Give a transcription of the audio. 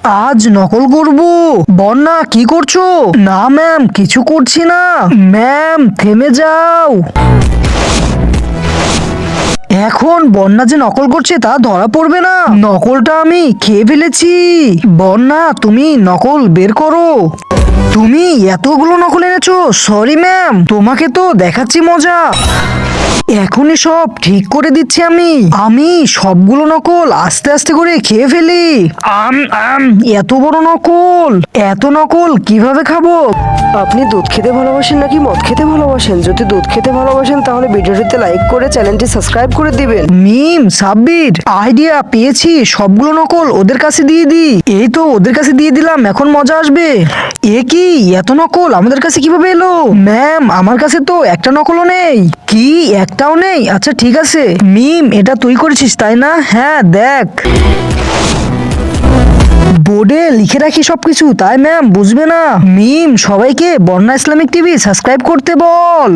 আজ নকল করব। বন্যা কি করছো? না ম্যাম, কিছু করছি না। ম্যাম থেমে যাও। এখন বন্যা যে নকল করছে তা ধরা পড়বে না। নকলটা আমি খেয়ে ফেলেছি। বন্যা তুমি নকল বের করো। তুমি এতগুলো নকল এনেছো? সরি ম্যাম, তোমাকে তো দেখাচ্ছি মজা। এখনই সব ঠিক করে দিচ্ছি আমি। আমি সবগুলো নকল আস্তে আস্তে করে খেয়ে ফেলি। আম আম এত বড় নকল, এত নকল কিভাবে খাবো? আপনি দুধ খেতে ভালোবাসেন নাকি মদ খেতে ভালোবাসেন? যদি দুধ খেতে ভালোবাসেন তাহলে ভিডিওটিতে লাইক করে চ্যানেলটি সাবস্ক্রাইব করে দিবেন। মিম সাব্বির, আইডিয়া পেয়েছি, সবগুলো নকল ওদের কাছে দিয়ে দিই। এই তো ওদের কাছে দিয়ে দিলাম, এখন মজা আসবে। এ কি, এত নকল আমাদের কাছে কিভাবে এলো? ম্যাম আমার কাছে তো একটা নকলও নেই। কি, একটাও নেই? আচ্ছা ঠিক আছে। মিম এটা তুই করেছিস তাই না? হ্যাঁ দেখ, বোর্ডে লিখে রাখি সবকিছু, তাই ম্যাম বুঝবে না। মিম সবাইকে বন্যা ইসলামিক টিভি সাবস্ক্রাইব করতে বল।